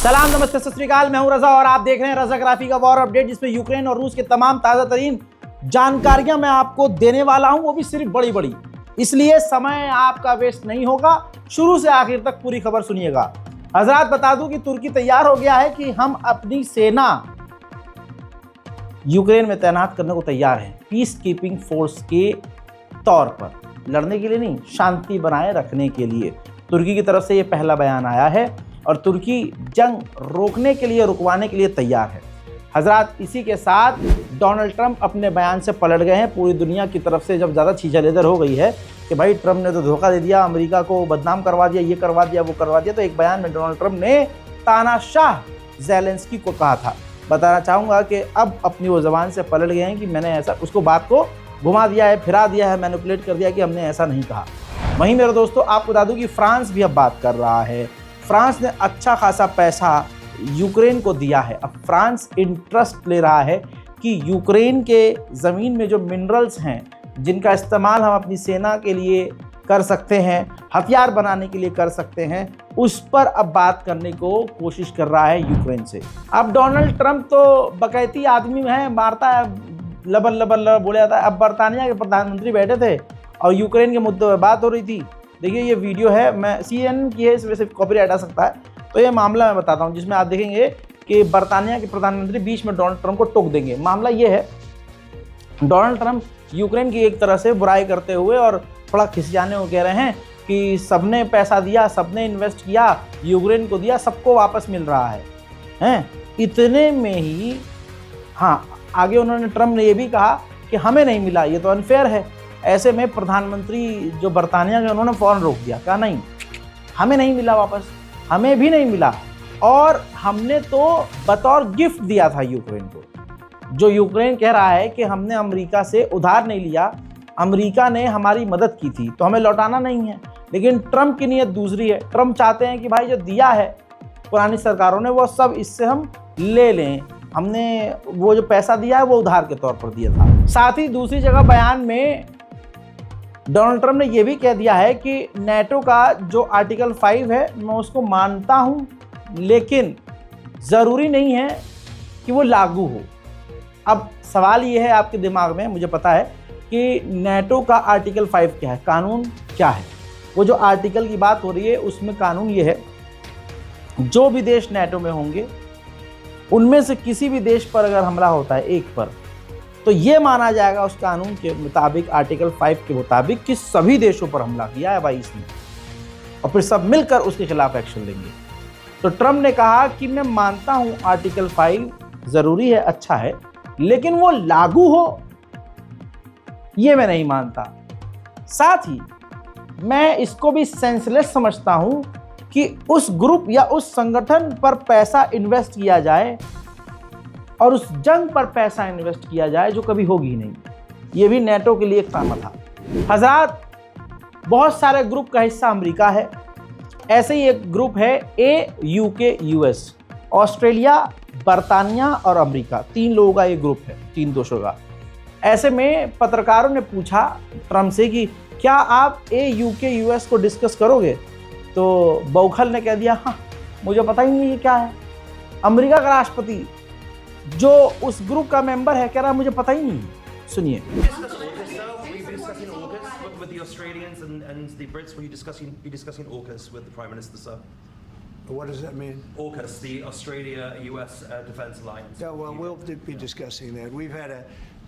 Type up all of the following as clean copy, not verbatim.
सलाम, नमस्ते, सत श्री अकाल। मैं हूं रजा और आप देख रहे हैं रजाग्राफी का वॉर अपडेट, जिसमें यूक्रेन और रूस के तमाम ताज़ा तरीन जानकारियां मैं आपको देने वाला हूं, वो भी सिर्फ बड़ी बड़ी। इसलिए समय आपका वेस्ट नहीं होगा, शुरू से आखिर तक पूरी खबर सुनिएगा। हजरात, बता दूं कि तुर्की तैयार हो गया है कि हम अपनी सेना यूक्रेन में तैनात करने को तैयार हैं, पीस कीपिंग फोर्स के तौर पर, लड़ने के लिए नहीं, शांति बनाए रखने के लिए। तुर्की की तरफ से ये पहला बयान आया है और तुर्की जंग रोकने के लिए, रुकवाने के लिए तैयार है। हजरात, इसी के साथ डोनाल्ड ट्रंप अपने बयान से पलट गए हैं। पूरी दुनिया की तरफ से जब ज़्यादा छीछालेदर हो गई है कि भाई ट्रंप ने तो धोखा दे दिया, अमेरिका को बदनाम करवा दिया, ये करवा दिया, वो करवा दिया, तो एक बयान में डोनाल्ड ट्रंप ने तानाशाह ज़ेलेंस्की को कहा था। बताना चाहूँगा कि अब अपनी वो ज़बान से पलट गए हैं कि मैंने ऐसा, उसको बात को घुमा दिया है, फिरा दिया है, मैनिपुलेट कर दिया कि हमने ऐसा नहीं कहा। वहीं मेरे दोस्तों, आपको बता दूं कि फ्रांस भी अब बात कर रहा है। फ्रांस ने अच्छा खासा पैसा यूक्रेन को दिया है। अब फ्रांस इंटरेस्ट ले रहा है कि यूक्रेन के ज़मीन में जो मिनरल्स हैं, जिनका इस्तेमाल हम अपनी सेना के लिए कर सकते हैं, हथियार बनाने के लिए कर सकते हैं, उस पर अब बात करने को कोशिश कर रहा है यूक्रेन से। अब डोनाल्ड ट्रंप तो बकैती आदमी है, मारता है, लबर लबर लबर बोला जाता है। अब बरतानिया के प्रधानमंत्री बैठे थे और यूक्रेन के मुद्दे पर बात हो रही थी। देखिए, ये वीडियो है, मैं CNN की है, इस वजह से कॉपीराइट आ सकता है, तो ये मामला मैं बताता हूँ, जिसमें आप देखेंगे कि बरतानिया के प्रधानमंत्री बीच में डोनाल्ड ट्रंप को टोक देंगे। मामला ये है, डोनाल्ड ट्रंप यूक्रेन की एक तरह से बुराई करते हुए और थोड़ा खिसियाने को कह रहे हैं कि सबने पैसा दिया, सबने इन्वेस्ट किया, यूक्रेन को दिया, सबको वापस मिल रहा है। इतने में ही आगे उन्होंने, ट्रंप ने ये भी कहा कि हमें नहीं मिला, ये तो अनफेयर है। ऐसे में प्रधानमंत्री जो बरतानिया के, उन्होंने फ़ौरन रोक दिया, कहा नहीं, हमें नहीं मिला वापस, हमें भी नहीं मिला, और हमने तो बतौर गिफ्ट दिया था यूक्रेन को। जो यूक्रेन कह रहा है कि हमने अमेरिका से उधार नहीं लिया, अमेरिका ने हमारी मदद की थी, तो हमें लौटाना नहीं है। लेकिन ट्रंप की नीयत दूसरी है। ट्रंप चाहते हैं कि भाई जो दिया है पुरानी सरकारों ने, वो सब इससे हम ले लें, हमने वो जो पैसा दिया है वो उधार के तौर पर दिया था। साथ ही दूसरी जगह बयान में डोनाल्ड ट्रंप ने यह भी कह दिया है कि नेटो का जो आर्टिकल 5 है, मैं उसको मानता हूं, लेकिन ज़रूरी नहीं है कि वो लागू हो। अब सवाल ये है आपके दिमाग में, मुझे पता है, कि नेटो का आर्टिकल 5 क्या है, कानून क्या है। वो जो आर्टिकल की बात हो रही है, उसमें कानून ये है, जो भी देश नेटो में होंगे, उनमें से किसी भी देश पर अगर हमला होता है, एक पर, तो ये माना जाएगा उस कानून के मुताबिक, आर्टिकल 5 के मुताबिक, कि सभी देशों पर हमला किया है भाई इसने, और फिर सब मिलकर उसके खिलाफ एक्शन लेंगे। तो ट्रंप ने कहा कि मैं मानता हूं आर्टिकल 5 ज़रूरी है, अच्छा है, लेकिन वो लागू हो, ये मैं नहीं मानता। साथ ही मैं इसको भी सेंसलेस समझता हूं कि उस ग्रुप या उस संगठन पर पैसा इन्वेस्ट किया जाए और उस जंग पर पैसा इन्वेस्ट किया जाए जो कभी होगी ही नहीं। ये भी नेटो के लिए एक ताना था। हजरात, बहुत सारे ग्रुप का हिस्सा अमेरिका है। ऐसे ही एक ग्रुप है AUK US, ऑस्ट्रेलिया, बरतानिया और अमेरिका, 3 लोगों का ये ग्रुप है, 3 देशों का। ऐसे में पत्रकारों ने पूछा ट्रंप से कि क्या आप AUK US को डिस्कस करोगे, तो बौखल ने कह दिया, हाँ, मुझे पता ही नहीं ये क्या है। अमेरिका का राष्ट्रपति जो उस ग्रुप का मेंबर है, कह रहा है मुझे पता ही नहीं। सुनिए। What does that mean? AUKUS, the Australia-US Defence Alliance. Yeah, well, we'll be discussing that. We've had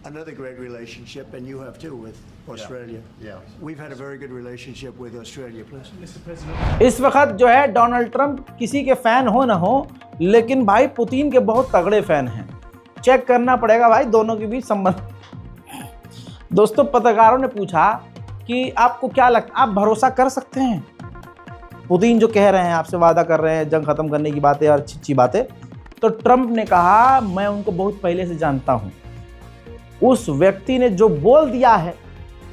another great relationship, and you have too, with Australia. Yeah. We've had a very good relationship with Australia, please. Mr. President. इस वक्त जो है Donald Trump किसी के fan हो ना हो, लेकिन भाई पुतिन के बहुत तगड़े फैन हैं। चेक करना पड़ेगा भाई दोनों के बीच संबंध। दोस्तों, पत्रकारों ने पूछा कि आपको क्या लगता, आप भरोसा कर सकते हैं पुतिन जो कह रहे हैं, आपसे वादा कर रहे हैं जंग खत्म करने की बातें और अच्छी बातें? तो ट्रंप ने कहा, मैं उनको बहुत पहले से जानता हूं, उस व्यक्ति ने जो बोल दिया है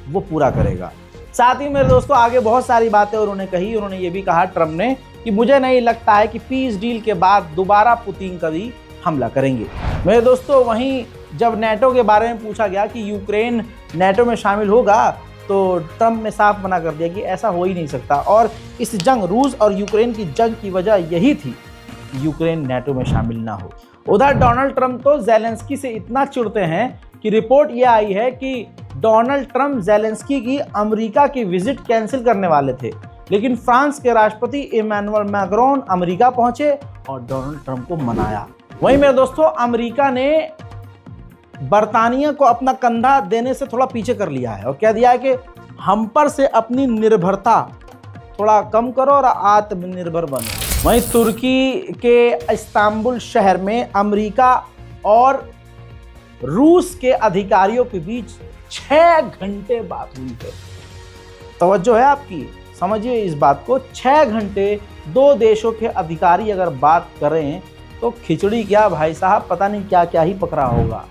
वो पूरा करेगा। साथ ही मेरे दोस्तों, आगे बहुत सारी बातें उन्होंने कही। उन्होंने ये भी कहा ट्रंप ने कि मुझे नहीं लगता है कि पीस डील के बाद दोबारा पुतिन कभी हमला करेंगे। मेरे दोस्तों, वहीं जब नेटो के बारे में पूछा गया कि यूक्रेन नेटो में शामिल होगा, तो ट्रंप ने साफ मना कर दिया कि ऐसा हो ही नहीं सकता। और इस जंग, रूस और यूक्रेन की जंग की वजह यही थी यूक्रेन नेटो में शामिल ना हो। उधर डोनाल्ड ट्रंप तो ज़ेलेंस्की से इतना चिढ़ते हैं कि रिपोर्ट यह आई है कि डोनाल्ड ट्रंप ज़ेलेंस्की की अमेरिका की विजिट कैंसिल करने वाले थे, लेकिन फ्रांस के राष्ट्रपति इमैनुअल मैक्रोन अमेरिका पहुंचे और डोनाल्ड ट्रंप को मनाया। वहीं मेरे दोस्तों, अमेरिका ने बरतानिया को अपना कंधा देने से थोड़ा पीछे कर लिया है और कह दिया है कि हम पर से अपनी निर्भरता थोड़ा कम करो और आत्मनिर्भर बनो। वहीं तुर्की के इस्तांबुल शहर में अमेरिका और रूस के अधिकारियों के बीच 6 घंटे बात हुई है। तवज्जो है आपकी, समझिए इस बात को। 6 घंटे दो देशों के अधिकारी अगर बात करें तो खिचड़ी क्या भाई साहब, पता नहीं क्या क्या ही पकड़ा होगा।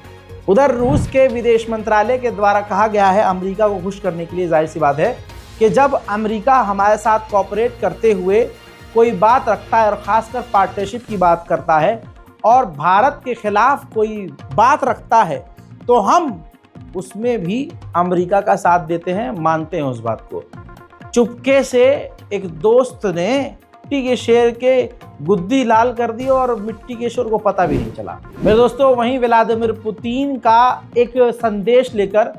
उधर रूस के विदेश मंत्रालय के द्वारा कहा गया है अमेरिका को खुश करने के लिए, जाहिर सी बात है कि जब अमेरिका हमारे साथ कोऑपरेट करते हुए कोई बात रखता है और ख़ासकर पार्टनरशिप की बात करता है और भारत के खिलाफ कोई बात रखता है तो हम उसमें भी अमेरिका का साथ देते हैं, मानते हैं उस बात को। चुपके से एक दोस्त ने मिट्टी के शेर के गुद्दी लाल कर दी और मिट्टी के शेर को पता भी नहीं चला। मेरे दोस्तों, वहीं व्लादिमीर पुतिन का एक संदेश लेकर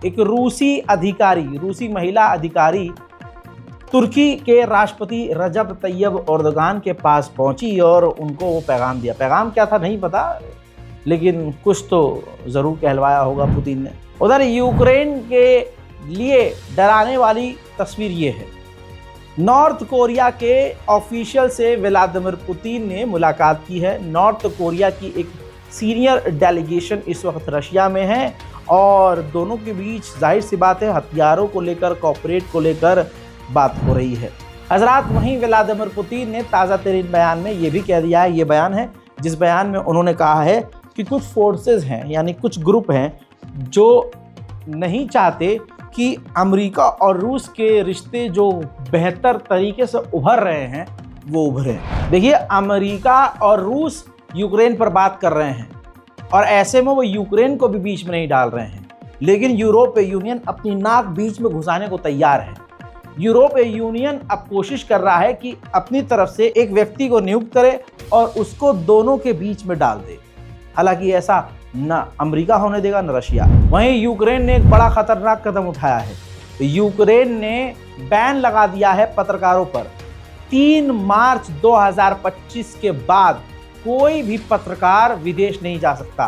एक रूसी महिला अधिकारी तुर्की के राष्ट्रपति रजब तैयब एर्दोगान के पास पहुंची और उनको वो पैगाम दिया। पैगाम क्या था नहीं पता, लेकिन कुछ तो ज़रूर कहलवाया होगा पुतिन ने। उधर यूक्रेन के लिए डराने वाली तस्वीर ये है। नॉर्थ कोरिया के ऑफिशियल से व्लादिमीर पुतिन ने मुलाकात की है। नॉर्थ कोरिया की एक सीनियर डेलीगेशन इस वक्त रशिया में है और दोनों के बीच जाहिर सी बात है हथियारों को लेकर, कॉपरेट को लेकर बात हो रही है। हजरात, वहीं व्लादिमीर पुतिन ने ताज़ा तरीन बयान में ये भी कह दिया है, ये बयान है जिस बयान में उन्होंने कहा है कि कुछ फोर्सेस हैं, यानी कुछ ग्रुप हैं जो नहीं चाहते कि अमेरिका और रूस के रिश्ते जो बेहतर तरीके से उभर रहे हैं वो उभरे। देखिए, अमेरिका और रूस यूक्रेन पर बात कर रहे हैं और ऐसे में वो यूक्रेन को भी बीच में नहीं डाल रहे हैं, लेकिन यूरोपीय यूनियन अपनी नाक बीच में घुसाने को तैयार है। यूरोपीय यूनियन अब कोशिश कर रहा है कि अपनी तरफ से एक व्यक्ति को नियुक्त करे और उसको दोनों के बीच में डाल दे। हालांकि ऐसा न अमेरिका होने देगा न रशिया। वहीं यूक्रेन ने एक बड़ा खतरनाक कदम उठाया है। यूक्रेन ने बैन लगा दिया है पत्रकारों पर। 3 मार्च 2025 के बाद कोई भी पत्रकार विदेश नहीं जा सकता।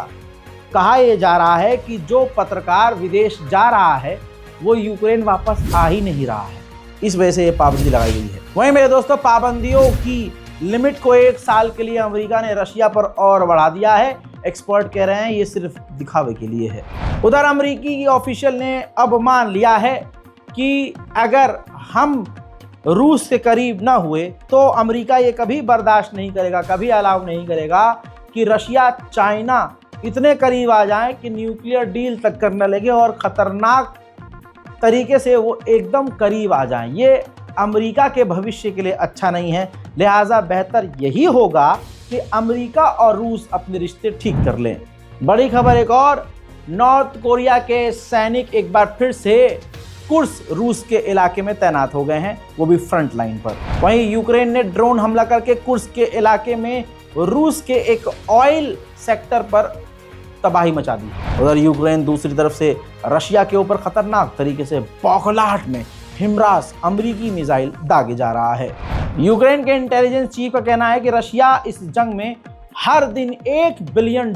कहा यह जा रहा है कि जो पत्रकार विदेश जा रहा है वो यूक्रेन वापस आ ही नहीं रहा है, इस वजह से ये पाबंदी लगाई गई है। वहीं मेरे दोस्तों, पाबंदियों की लिमिट को 1 साल के लिए अमेरिका ने रशिया पर और बढ़ा दिया है। एक्सपर्ट कह रहे हैं ये सिर्फ दिखावे के लिए है। उधर अमेरिकी की ऑफिशियल ने अब मान लिया है कि अगर हम रूस के करीब ना हुए तो अमेरिका ये कभी बर्दाश्त नहीं करेगा, कभी अलाउ नहीं करेगा कि रशिया चाइना इतने करीब आ जाए कि न्यूक्लियर डील तक करने लगे और ख़तरनाक तरीके से वो एकदम करीब आ जाएं। ये अमेरिका के भविष्य के लिए अच्छा नहीं है। लिहाजा बेहतर यही होगा कि अमेरिका और रूस अपने रिश्ते ठीक कर लें। बड़ी खबर एक और, नॉर्थ कोरिया के सैनिक एक बार फिर से कुर्स्क रूस के इलाके में तैनात हो गए हैं, वो भी फ्रंट लाइन पर। वहीं यूक्रेन ने ड्रोन हमला करके कुर्स्क के इलाके में रूस के एक ऑयल सेक्टर पर तबाही मचा दी। उधर यूक्रेन दूसरी तरफ से रशिया के ऊपर खतरनाक तरीके से बौखलाहट में हिमरास अमेरिकी मिसाइल दागे जा रहा है। यूक्रेन के इंटेलिजेंस चीफ का कहना है कि रशिया इस जंग में हर दिन $1 बिलियन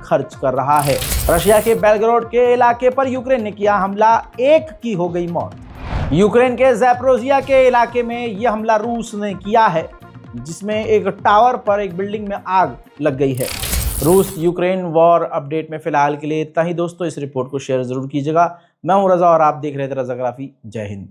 खर्च कर रहा है। रशिया के बेलग्राड के इलाके पर यूक्रेन ने किया हमला, 1 की हो गई मौत। यूक्रेन के ज़ैपोरिज़िया के इलाके में यह हमला रूस ने किया है, जिसमें एक टावर पर एक बिल्डिंग में आग लग गई है। रूस यूक्रेन वॉर अपडेट में फिलहाल के लिए इतना ही दोस्तों। इस रिपोर्ट को शेयर जरूर कीजिएगा। मैं हूं रजा और आप देख रहे थे रजाग्राफी। जय हिंद।